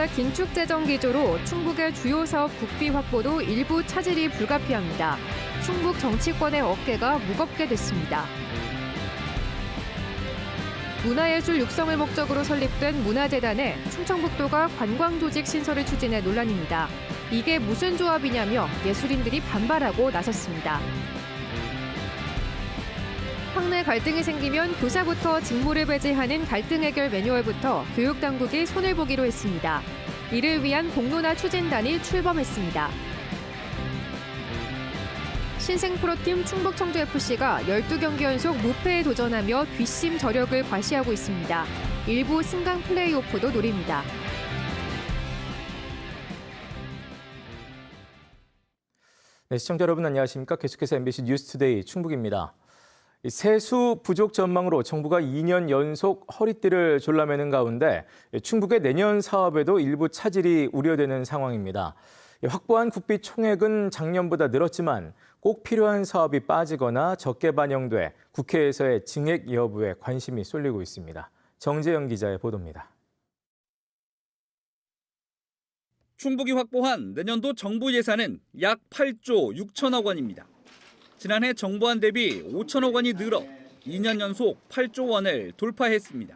정부의 긴축 재정 기조로 충북의 주요 사업 국비 확보도 일부 차질이 불가피합니다. 충북 정치권의 어깨가 무겁게 됐습니다. 문화예술 육성을 목적으로 설립된 문화재단에 충청북도가 관광조직 신설을 추진해 논란입니다. 이게 무슨 조합이냐며 예술인들이 반발하고 나섰습니다. 학내 갈등이 생기면 교사부터 직무를 배제하는 갈등 해결 매뉴얼부터 교육당국이 손을 보기로 했습니다. 이를 위한 공론화 추진단이 출범했습니다. 신생 프로팀 충북청주FC가 12경기 연속 무패에 도전하며 뒷심 저력을 과시하고 있습니다. 일부 승강 플레이오프도 노립니다. 네, 시청자 여러분 안녕하십니까? 계속해서 MBC 뉴스투데이 충북입니다. 세수 부족 전망으로 정부가 2년 연속 허리띠를 졸라매는 가운데 충북의 내년 사업에도 일부 차질이 우려되는 상황입니다. 확보한 국비 총액은 작년보다 늘었지만 꼭 필요한 사업이 빠지거나 적게 반영돼 국회에서의 증액 여부에 관심이 쏠리고 있습니다. 정재영 기자의 보도입니다. 충북이 확보한 내년도 정부 예산은 약 8조 6천억 원입니다. 지난해 정부안 대비 5천억 원이 늘어 2년 연속 8조 원을 돌파했습니다.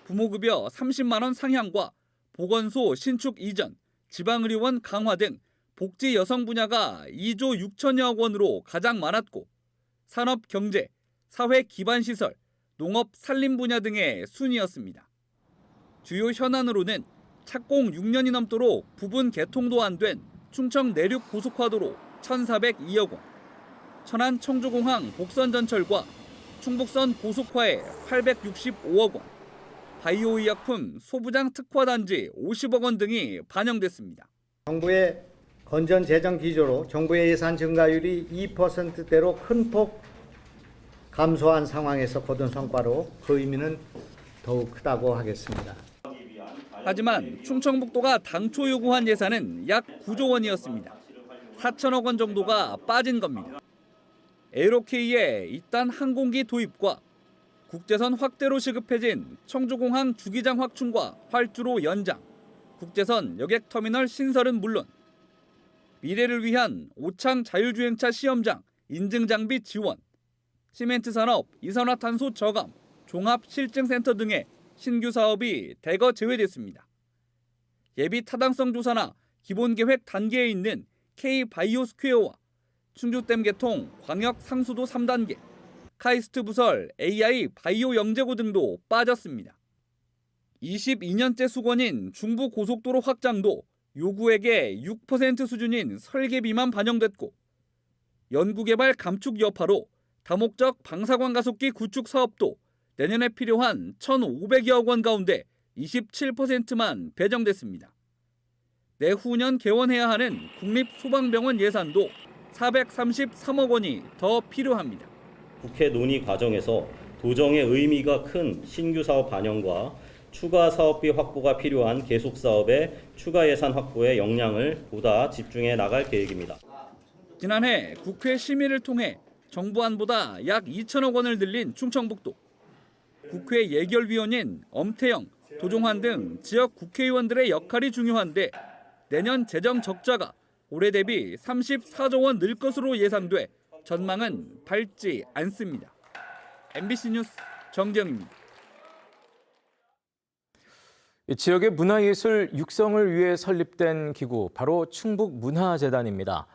부모급여 30만 원 상향과 보건소 신축 이전, 지방의료원 강화 등 복지 여성 분야가 2조 6천여억 원으로 가장 많았고 산업 경제, 사회 기반 시설, 농업 산림 분야 등의 순이었습니다. 주요 현안으로는 착공 6년이 넘도록 부분 개통도 안 된 충청 내륙 고속화도로 1,402억 원, 천안 청주공항 복선전철과 충북선 고속화에 865억 원, 바이오의약품 소부장 특화단지 50억 원 등이 반영됐습니다. 정부의 건전 재정 기조로 정부의 예산 증가율이 2%대로 큰 폭 감소한 상황에서 거둔 성과로 그 의미는 더욱 크다고 하겠습니다. 하지만 충청북도가 당초 요구한 예산은 약 9조 원이었습니다. 4천억 원 정도가 빠진 겁니다. 에어로케이의 이딴 항공기 도입과 국제선 확대로 시급해진 청주공항 주기장 확충과 활주로 연장, 국제선 여객터미널 신설은 물론 미래를 위한 오창 자율주행차 시험장 인증장비 지원, 시멘트 산업 이산화탄소 저감, 종합실증센터 등의 신규 사업이 대거 제외됐습니다. 예비 타당성 조사나 기본계획 단계에 있는 K-바이오스퀘어와 충주댐 개통 광역 상수도 3단계, 카이스트 부설 AI 바이오 영재고 등도 빠졌습니다. 22년째 수건인 중부고속도로 확장도 요구액의 6% 수준인 설계비만 반영됐고 연구개발 감축 여파로 다목적 방사관 가속기 구축 사업도 내년에 필요한 1,500여억 원 가운데 27%만 배정됐습니다. 내후년 개원해야 하는 국립소방병원 예산도 433억 원이 더 필요합니다. 국회 논의 과정에서 도정의 의미가 큰 신규 사업 반영과 추가 사업비 확보가 필요한 계속 사업의 추가 예산 확보에 역량을 보다 집중해 나갈 계획입니다. 지난해 국회 심의를 통해 정부안보다 약 2천억 원을 늘린 충청북도. 국회 예결위원인 엄태영, 도종환 등 지역 국회의원들의 역할이 중요한데 내년 재정 적자가 올해 대비 34조 원 늘 것으로 예상돼 전망은 밝지 않습니다. MBC 뉴스 정재영입니다. 지역의 문화예술 육성을 위해 설립된 기구, 바로 충북문화재단입니다.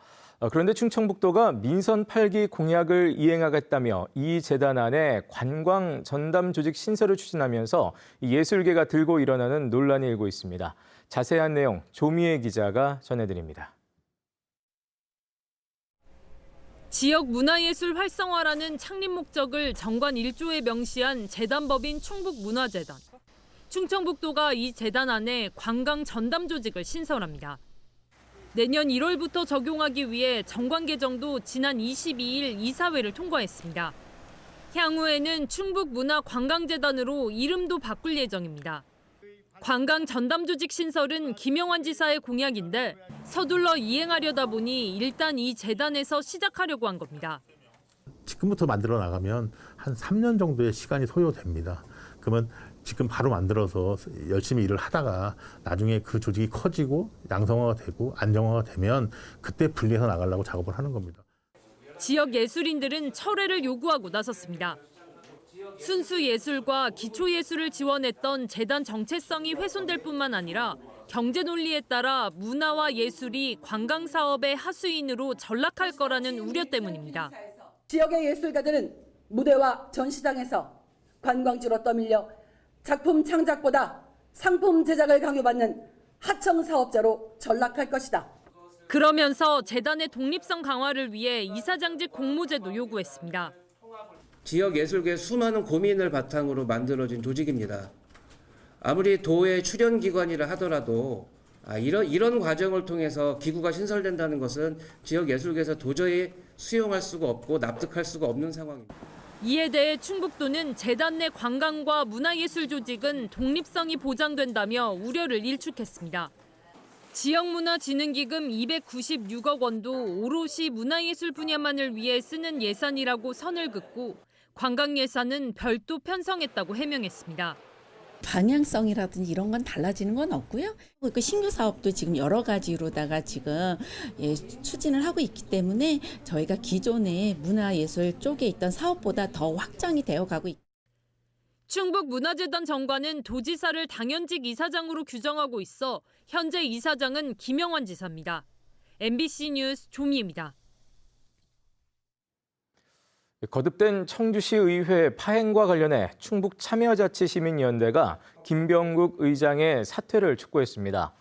그런데 충청북도가 민선 8기 공약을 이행하겠다며 이 재단 안에 관광 전담 조직 신설을 추진하면서 예술계가 들고 일어나는 논란이 일고 있습니다. 자세한 내용 조미애 기자가 전해드립니다. 지역 문화예술 활성화라는 창립 목적을 정관 1조에 명시한 재단법인 충북문화재단. 충청북도가 이 재단 안에 관광 전담 조직을 신설합니다. 내년 1월부터 적용하기 위해 정관 개정도 지난 22일 이사회를 통과했습니다. 향후에는 충북문화관광재단으로 이름도 바꿀 예정입니다. 관광 전담 조직 신설은 김영환 지사의 공약인데 서둘러 이행하려다 보니 일단 이 재단에서 시작하려고 한 겁니다. 지금부터 만들어 나가면 한 3년 정도의 시간이 소요됩니다. 그러면 지금 바로 만들어서 열심히 일을 하다가 나중에 그 조직이 커지고 양성화가 되고 안정화가 되면 그때 분리해서 나가려고 작업을 하는 겁니다. 지역 예술인들은 철회를 요구하고 나섰습니다. 순수 예술과 기초 예술을 지원했던 재단 정체성이 훼손될 뿐만 아니라 경제 논리에 따라 문화와 예술이 관광 사업의 하수인으로 전락할 거라는 우려 때문입니다. 지역의 예술가들은 무대와 전시장에서 관광지로 떠밀려 작품 창작보다 상품 제작을 강요받는 하청 사업자로 전락할 것이다. 그러면서 재단의 독립성 강화를 위해 이사장직 공모제도 요구했습니다. 지역 예술계의 수많은 고민을 바탕으로 만들어진 조직입니다. 아무리 도의 출연기관이라 하더라도 이런 과정을 통해서 기구가 신설된다는 것은 지역 예술계에서 도저히 수용할 수가 없고 납득할 수가 없는 상황입니다. 이에 대해 충북도는 재단 내 관광과 문화예술 조직은 독립성이 보장된다며 우려를 일축했습니다. 지역문화진흥기금 296억 원도 오롯이 문화예술 분야만을 위해 쓰는 예산이라고 선을 긋고 관광 예산은 별도 편성했다고 해명했습니다. 방향성이라든지 이런 건 달라지는 건 없고요. 그 신규 사업도 지금 여러 가지로다가 지금 추진을 하고 있기 때문에 저희가 기존의 문화예술 쪽에 있던 사업보다 더 확장이 되어가고 있습니다. 충북문화재단 정관은 도지사를 당연직 이사장으로 규정하고 있어 현재 이사장은 김영환 지사입니다. MBC 뉴스 조미입니다. 거듭된 청주시 의회 파행과 관련해 충북참여자치시민연대가 김병국 의장의 사퇴를 촉구했습니다.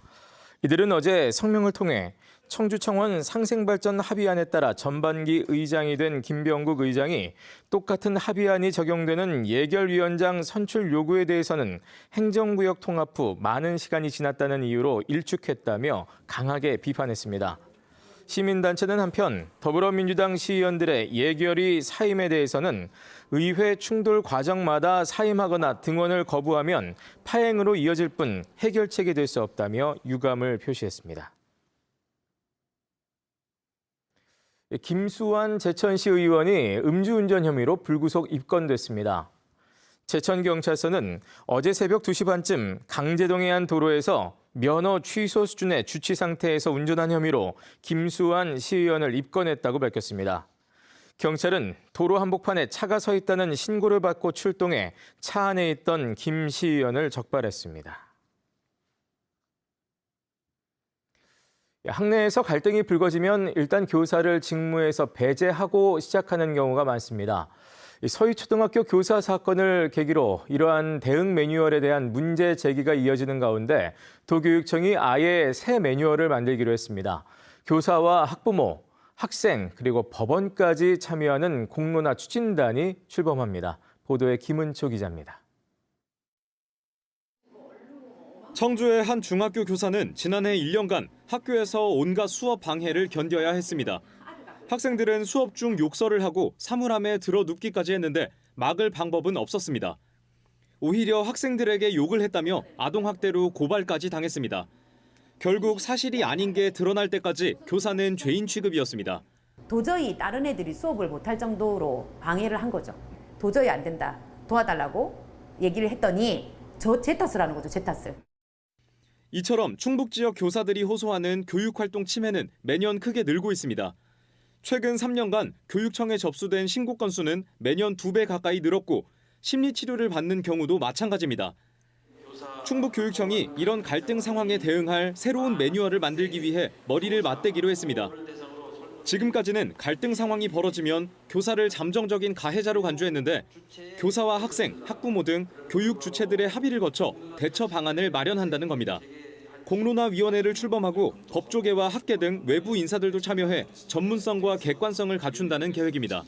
이들은 어제 성명을 통해 청주청원 상생발전 합의안에 따라 전반기 의장이 된 김병국 의장이 똑같은 합의안이 적용되는 예결위원장 선출 요구에 대해서는 행정구역 통합 후 많은 시간이 지났다는 이유로 일축했다며 강하게 비판했습니다. 시민단체는 한편 더불어민주당 시의원들의 예결위 사임에 대해서는 의회 충돌 과정마다 사임하거나 등원을 거부하면 파행으로 이어질 뿐 해결책이 될 수 없다며 유감을 표시했습니다. 김수환 제천시 의원이 음주운전 혐의로 불구속 입건됐습니다. 제천경찰서는 어제 새벽 2시 반쯤 강제동의 한 도로에서 면허 취소 수준의 주치 상태에서 운전한 혐의로 김수환 시의원을 입건했다고 밝혔습니다. 경찰은 도로 한복판에 차가 서 있다는 신고를 받고 출동해 차 안에 있던 김 시의원을 적발했습니다. 학내에서 갈등이 불거지면 일단 교사를 직무에서 배제하고 시작하는 경우가 많습니다. 서희초등학교 교사 사건을 계기로 이러한 대응 매뉴얼에 대한 문제 제기가 이어지는 가운데 도교육청이 아예 새 매뉴얼을 만들기로 했습니다. 교사와 학부모, 학생 그리고 법원까지 참여하는 공론화 추진단이 출범합니다. 보도에 김은초 기자입니다. 청주의 한 중학교 교사는 지난해 1년간 학교에서 온갖 수업 방해를 견뎌야 했습니다. 학생들은 수업 중 욕설을 하고 사물함에 들어 눕기까지 했는데 막을 방법은 없었습니다. 오히려 학생들에게 욕을 했다며 아동학대로 고발까지 당했습니다. 결국 사실이 아닌 게 드러날 때까지 교사는 죄인 취급이었습니다. 도저히 다른 애들이 수업을 못할 정도로 방해를 한 거죠. 도저히 안 된다, 도와달라고 얘기를 했더니 제 탓을 하는 거죠, 제 탓을. 이처럼 충북 지역 교사들이 호소하는 교육활동 침해는 매년 크게 늘고 있습니다. 최근 3년간 교육청에 접수된 신고 건수는 매년 2배 가까이 늘었고 심리치료를 받는 경우도 마찬가지입니다. 충북교육청이 이런 갈등 상황에 대응할 새로운 매뉴얼을 만들기 위해 머리를 맞대기로 했습니다. 지금까지는 갈등 상황이 벌어지면 교사를 잠정적인 가해자로 간주했는데 교사와 학생, 학부모 등 교육 주체들의 합의를 거쳐 대처 방안을 마련한다는 겁니다. 공론화위원회를 출범하고 법조계와 학계 등 외부 인사들도 참여해 전문성과 객관성을 갖춘다는 계획입니다.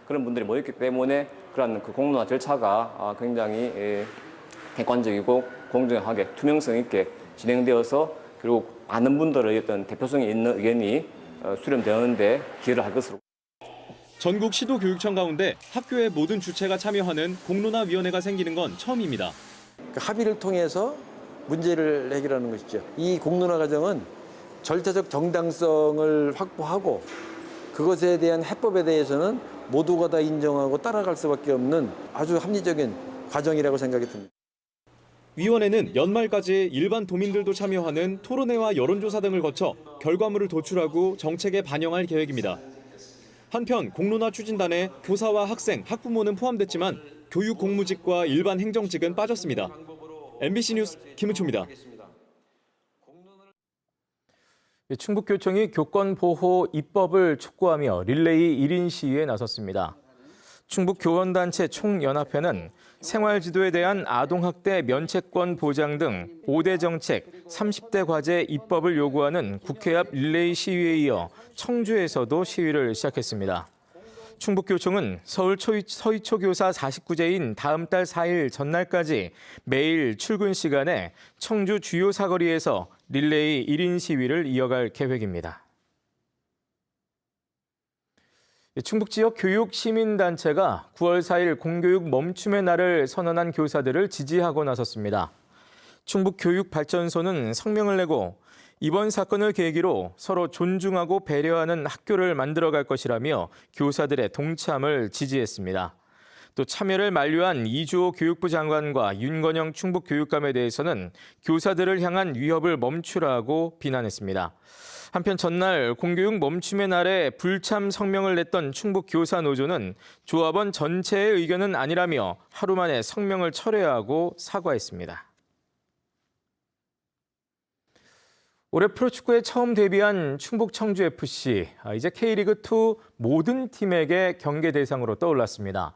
그런 분들이 모였기 때문에 그런 그 공론화 절차가 굉장히 객관적이고 공정하게 투명성 있게 진행되어서 결국 많은 분들의 어떤 대표성이 있는 의견이 수렴되는데 기여를 할 것으로. 전국 시도교육청 가운데 학교의 모든 주체가 참여하는 공론화위원회가 생기는 건 처음입니다. 그 합의를 통해서 문제를 해결하는 것이죠. 이 공론화 과정은 절차적 정당성을 확보하고 그것에 대한 해법에 대해서는 모두가 다 인정하고 따라갈 수밖에 없는 아주 합리적인 과정이라고 생각이 듭니다. 위원회는 연말까지 일반 도민들도 참여하는 토론회와 여론조사 등을 거쳐 결과물을 도출하고 정책에 반영할 계획입니다. 한편 공론화 추진단에 교사와 학생, 학부모는 포함됐지만 교육 공무직과 일반 행정직은 빠졌습니다. MBC 뉴스 김은초입니다. 충북교총이 교권보호 입법을 촉구하며 릴레이 1인 시위에 나섰습니다. 충북교원단체 총연합회는 생활지도에 대한 아동학대 면책권 보장 등 5대 정책, 30대 과제 입법을 요구하는 국회 앞 릴레이 시위에 이어 청주에서도 시위를 시작했습니다. 충북교총은 서울 서희초 교사 49제인 다음 달 4일 전날까지 매일 출근 시간에 청주 주요 사거리에서 릴레이 1인 시위를 이어갈 계획입니다. 충북 지역 교육 시민단체가 9월 4일 공교육 멈춤의 날을 선언한 교사들을 지지하고 나섰습니다. 충북교육발전소는 성명을 내고 이번 사건을 계기로 서로 존중하고 배려하는 학교를 만들어갈 것이라며 교사들의 동참을 지지했습니다. 또 참여를 만류한 이주호 교육부 장관과 윤건영 충북교육감에 대해서는 교사들을 향한 위협을 멈추라고 비난했습니다. 한편 전날 공교육 멈춤의 날에 불참 성명을 냈던 충북교사노조는 조합원 전체의 의견은 아니라며 하루 만에 성명을 철회하고 사과했습니다. 올해 프로축구에 처음 데뷔한 충북 청주FC, 이제 K리그2 모든 팀에게 경계 대상으로 떠올랐습니다.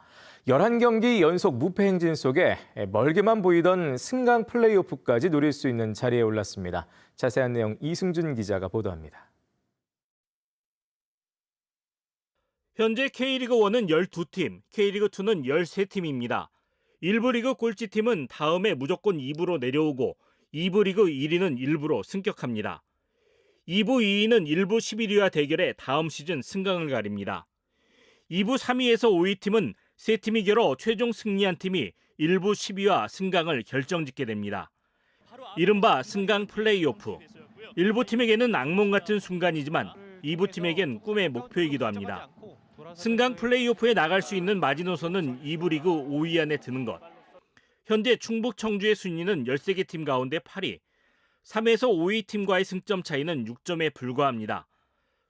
11경기 연속 무패 행진 속에 멀게만 보이던 승강 플레이오프까지 노릴 수 있는 자리에 올랐습니다. 자세한 내용 이승준 기자가 보도합니다. 현재 K리그1은 12팀, K리그2는 13팀입니다. 1부 리그 꼴찌팀은 다음에 무조건 2부로 내려오고 2부 리그 1위는 1부로 승격합니다. 2부 2위는 1부 11위와 대결해 다음 시즌 승강을 가립니다. 2부 3위에서 5위 팀은 세 팀이 결어 최종 승리한 팀이 1부 10위와 승강을 결정짓게 됩니다. 이른바 승강 플레이오프. 1부 팀에게는 악몽 같은 순간이지만 2부 팀에겐 꿈의 목표이기도 합니다. 승강 플레이오프에 나갈 수 있는 마지노선은 2부 리그 5위 안에 드는 것. 현재 충북 청주의 순위는 13개 팀 가운데 8위. 3에서 5위 팀과의 승점 차이는 6점에 불과합니다.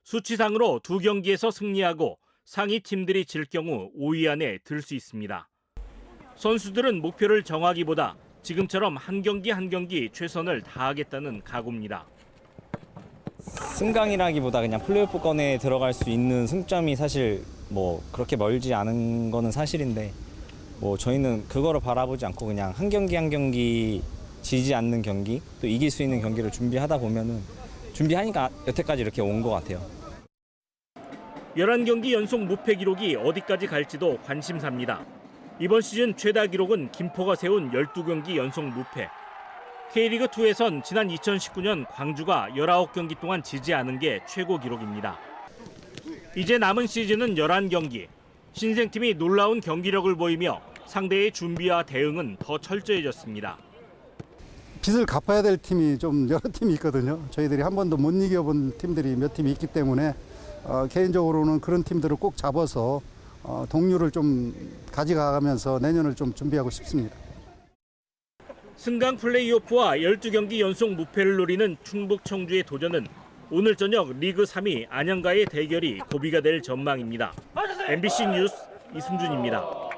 수치상으로 2경기에서 승리하고 상위 팀들이 질 경우 5위 안에 들 수 있습니다. 선수들은 목표를 정하기보다 지금처럼 한 경기 한 경기 최선을 다하겠다는 각오입니다. 승강이라기보다 그냥 플레이오프권에 들어갈 수 있는 승점이 사실 뭐 그렇게 멀지 않은 거는 사실인데 뭐 저희는 그거를 바라보지 않고 그냥 한 경기 한 경기 지지 않는 경기 또 이길 수 있는 경기를 준비하다 보면은 준비하니까 여태까지 이렇게 온 것 같아요. 11경기 연속 무패 기록이 어디까지 갈지도 관심사입니다. 이번 시즌 최다 기록은 김포가 세운 12경기 연속 무패. K리그2에선 지난 2019년 광주가 19경기 동안 지지 않은 게 최고 기록입니다. 이제 남은 시즌은 11경기. 신생팀이 놀라운 경기력을 보이며 상대의 준비와 대응은 더 철저해졌습니다. 빚을 갚아야 될 팀이 좀 여러 팀이 있거든요. 저희들이 한 번도 못 이겨본 팀들이 몇 팀이 있기 때문에 개인적으로는 그런 팀들을 꼭 잡아서 동료를 좀 가져가면서 내년을 좀 준비하고 싶습니다. 승강 플레이오프와 12경기 연속 무패를 노리는 충북 청주의 도전은 오늘 저녁 리그 3위 안양과의 대결이 고비가 될 전망입니다. MBC 뉴스 이승준입니다.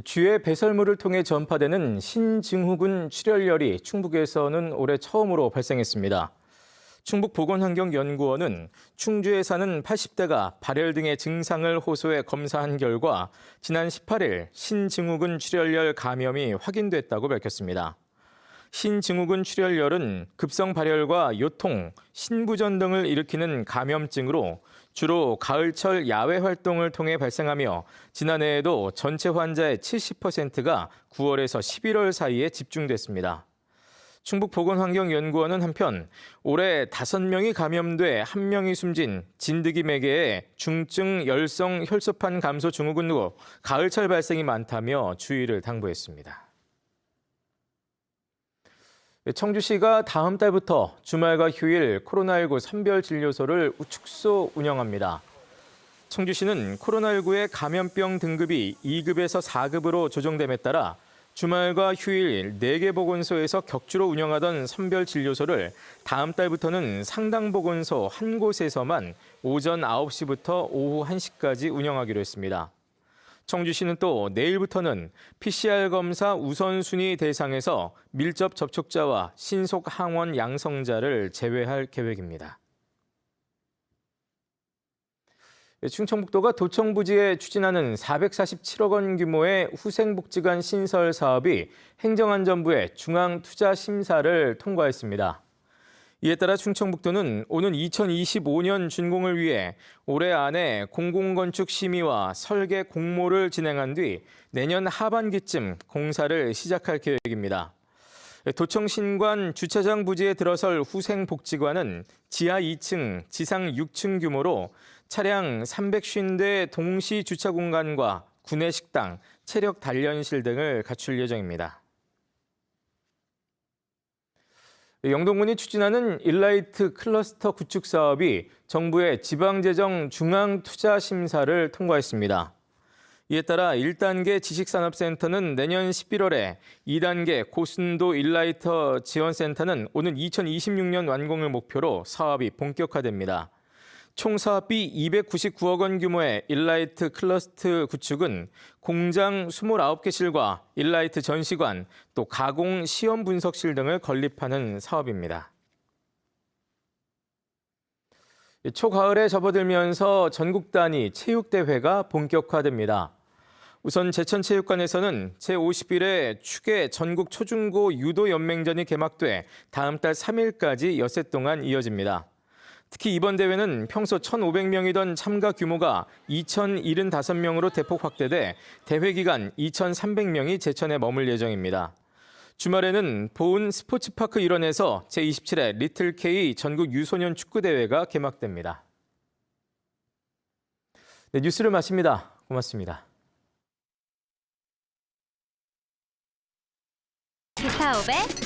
쥐의 배설물을 통해 전파되는 신증후군 출혈열이 충북에서는 올해 처음으로 발생했습니다. 충북보건환경연구원은 충주에 사는 80대가 발열 등의 증상을 호소해 검사한 결과 지난 18일 신증후군 출혈열 감염이 확인됐다고 밝혔습니다. 신증후군 출혈열은 급성 발열과 요통, 신부전 등을 일으키는 감염증으로 주로 가을철 야외 활동을 통해 발생하며 지난해에도 전체 환자의 70%가 9월에서 11월 사이에 집중됐습니다. 충북보건환경연구원은 한편 올해 5명이 감염돼 1명이 숨진 진드기 매개의 중증 열성 혈소판 감소 증후군으로 가을철 발생이 많다며 주의를 당부했습니다. 청주시가 다음 달부터 주말과 휴일 코로나19 선별 진료소를 축소 운영합니다. 청주시는 코로나19의 감염병 등급이 2급에서 4급으로 조정됨에 따라 주말과 휴일 4개 보건소에서 격주로 운영하던 선별 진료소를 다음 달부터는 상당보건소 한 곳에서만 오전 9시부터 오후 1시까지 운영하기로 했습니다. 청주시는 또 내일부터는 PCR 검사 우선순위 대상에서 밀접 접촉자와 신속 항원 양성자를 제외할 계획입니다. 충청북도가 도청부지에 추진하는 447억 원 규모의 후생복지관 신설 사업이 행정안전부의 중앙투자심사를 통과했습니다. 이에 따라 충청북도는 오는 2025년 준공을 위해 올해 안에 공공건축 심의와 설계 공모를 진행한 뒤 내년 하반기쯤 공사를 시작할 계획입니다. 도청신관 주차장 부지에 들어설 후생복지관은 지하 2층, 지상 6층 규모로 차량 350대 동시 주차 공간과 구내식당, 체력 단련실 등을 갖출 예정입니다. 영동군이 추진하는 일라이트 클러스터 구축 사업이 정부의 지방재정 중앙투자심사를 통과했습니다. 이에 따라 1단계 지식산업센터는 내년 11월에 2단계 고순도 일라이터 지원센터는 오는 2026년 완공을 목표로 사업이 본격화됩니다. 총 사업비 299억 원 규모의 일라이트 클러스터 구축은 공장 29개실과 일라이트 전시관, 또 가공 시험 분석실 등을 건립하는 사업입니다. 초가을에 접어들면서 전국 단위 체육대회가 본격화됩니다. 우선 제천체육관에서는 제51회 축의 전국 초중고 유도 연맹전이 개막돼 다음 달 3일까지 엿새 동안 이어집니다. 특히 이번 대회는 평소 1,500명이던 참가 규모가 2,075명으로 대폭 확대돼 대회 기간 2,300명이 제천에 머물 예정입니다. 주말에는 보은 스포츠파크 일원에서 제27회 리틀K 전국 유소년 축구대회가 개막됩니다. 네, 뉴스를 마칩니다. 고맙습니다. 기타오백